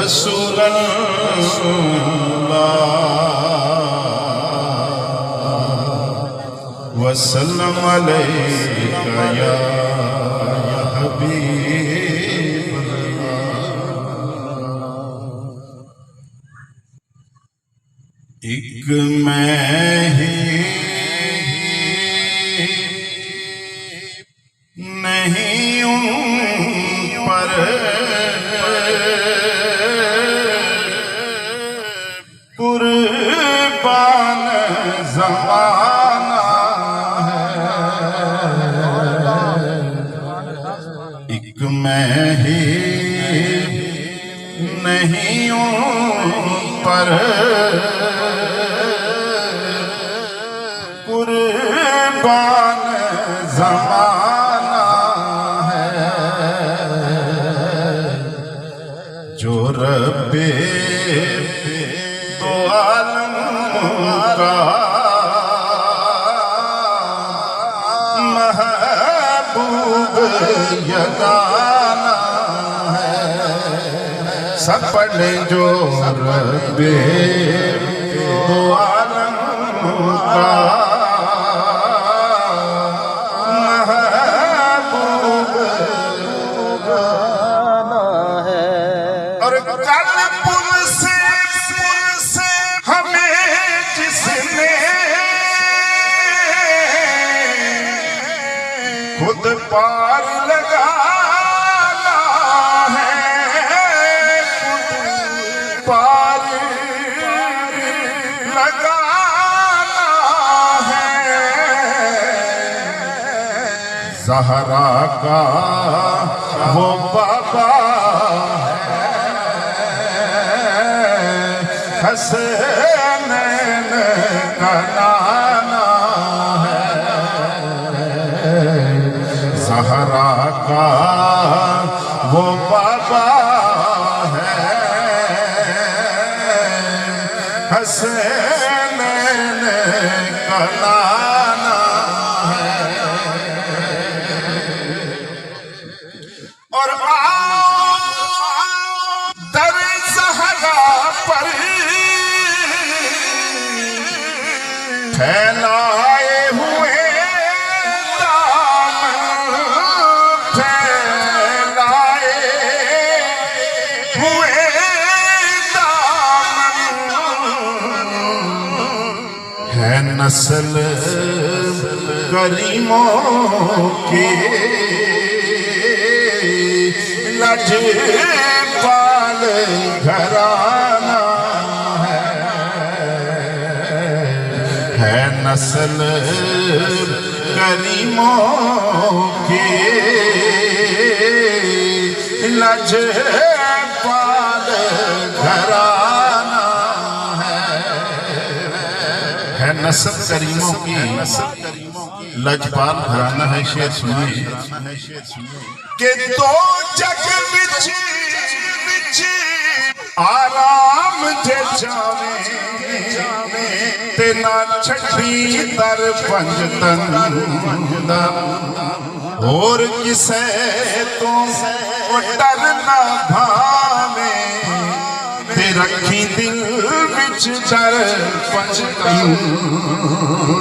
رسول اللہ وسلم علیکہ یا حبیب اللہ۔ ایک میں ہی نہیں ان پر قربان زمانہ ہے، ایک میں ہی نہیں ان پر قربان زمانہ ہے، جو رب دو عالم کا محبوب یگانہ ہے۔ سب پڑھ لیں جو رب دو عالم کا محبوب یگانہ ہے، اور کل پل سے ہمیں جس نے خود پار لگانا ہے، خود پار لگانا ہے، زہرا کا وہ بابا حسنین کا نانا ہے، زہرا کا وہ بابا ہے، حسنین کا نانا ہے، اور در زہرا پر پھیلائے ہوئے دامن، پھیلائے ہوئے دامن، ہے نسل کریموں کی لجپال گھرانہ ہے، نسل کریموں کی لجپال گھرانہ ہے، نسل کریموں کی لجپال گھرانہ ہے۔ شعر سنیے کہ دو جگ وچ آرام جے جاویں تے نہ چھڑی در پنجتن دا، اور کسے تو ڈر نہ بھاویں تے رکھی دل وچ در پنجتن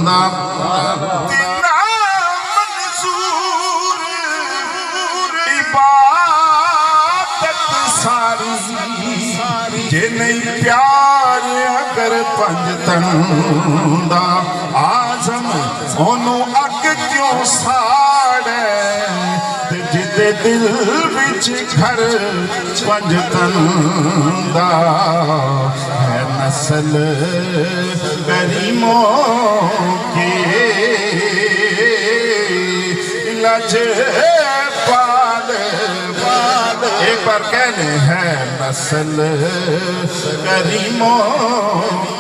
دا، تیرا منظور عبادت ساری جے نہیں پیار اگر پنجتن دا، آزم انہوں اگ کیوں ساڑے جدے دل وچ گھر پنجتن دا، ہے نسل کریموں کی لجپال، ایک بار کہنے ہیں نسل کریموں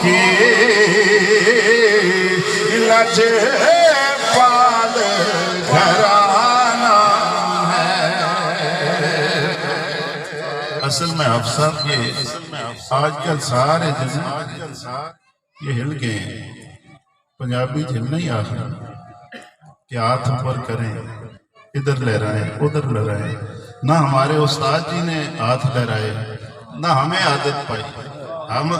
کی لجپال گھرانہ ہے۔ اصل میں افسر یہ آج کل سارے جن یہ ہل گئے ہیں، پنجابی ہل نہیں آخر کہ ہاتھ اوپر کریں، ادھر لہرائیں ادھر لہرائیں، نہ ہمارے استاد جی نے ہاتھ لہرائے، نہ ہمیں عادت پائی،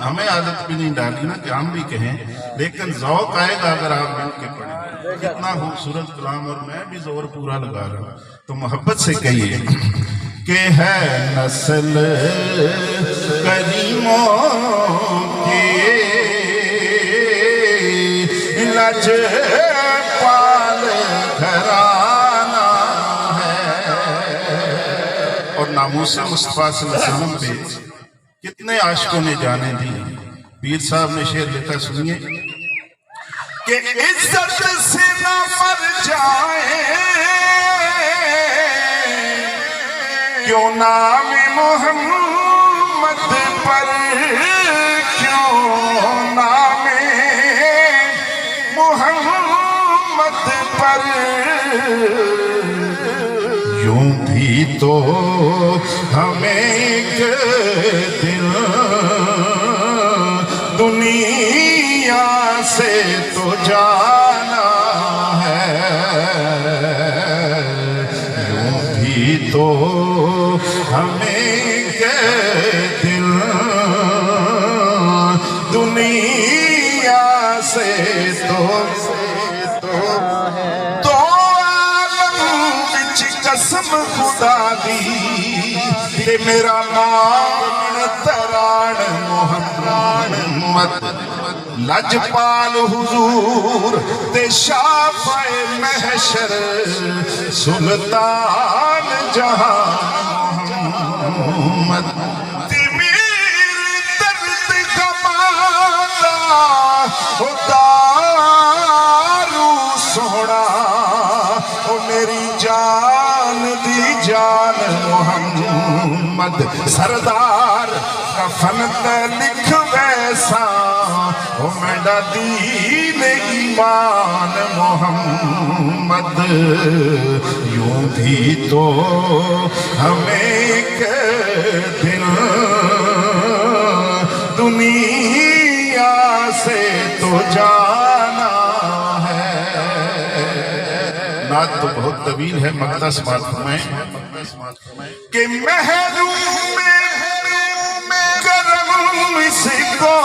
ہمیں عادت بھی نہیں ڈالی نا کہ ہم بھی کہیں، لیکن ذوق آئے گا اگر آپ مل کے پڑھیں۔ کتنا خوبصورت کلام، اور میں بھی زور پورا لگا رہا ہوں، تو محبت سے کہیے کہ ہے نسل کریموں کی لج پال گھرانہ ہے، اور ناموس مصطفیٰ صلی اللہ علیہ وسلم پہ کتنے عاشقوں نے جانے دی۔ پیر صاحب نے شعر لکھا، سنیے کہ عزت سے نہ مر جائے کیوں نام محمد پر، کیوں نام محمد پر، یوں بھی تو ہمیں ایک دن دنیا سے تو جانا ہے، یوں بھی تو ہمیں ایک دن دنیا سے تو عالم وچ قسم خدا دی تے میرا مان تران محمد، لجپال حضور تے شافع محشر سلطان جہان محمد، تے میرے درد غمانا او دارو سونا، او میری جان دی جان محمد، سردار کفن تے لکھ ویسا او میرا دین ایمان محمد، یوں بھی تو ہمیں ایک دن دنیا سے تو جانا ہے۔ نعت تو بہت طویل ہے، مقطع سماعت فرمائیں کہ محروم کرم اس کو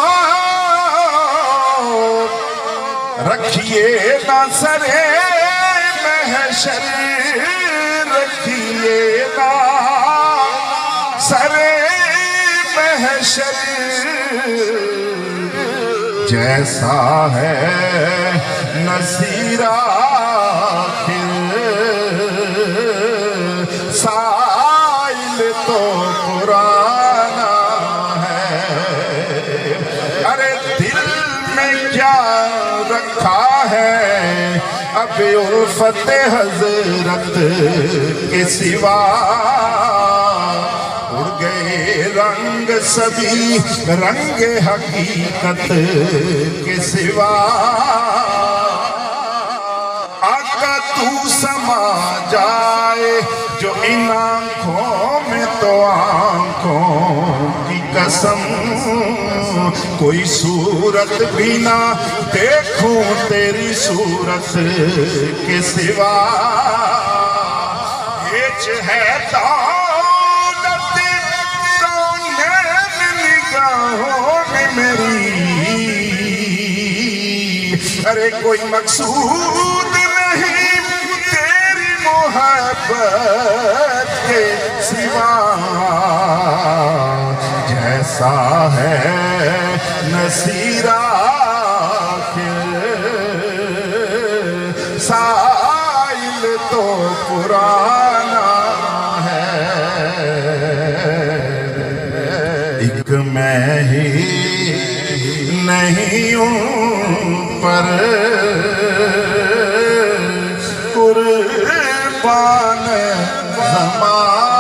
رکھیے نہ سرے محشر، رکھیے نہ سرے محشر، جیسا ہے نصیر آخر سائل تو پرانا ہے، ارے دل میں کیا رکھا ہے اب الفت حضرت کے سوا، اڑ گئے رنگ سبھی رنگ حقیقت کے سوا، آقا تو سما جائے جو ان آنکھوں میں تو آنکھوں کی قسم، کوئی صورت بھی نہ دیکھوں تیری صورت کے سوا، ہچ ہے دولت کونین نگاہوں میں میری، ارے کوئی مقصود نہیں تیری محبت کے سوا، جیسا ہے نصیر آخر سائل تو پرانا ہے، ایک میں ہی نہیں ان پر قربان زمان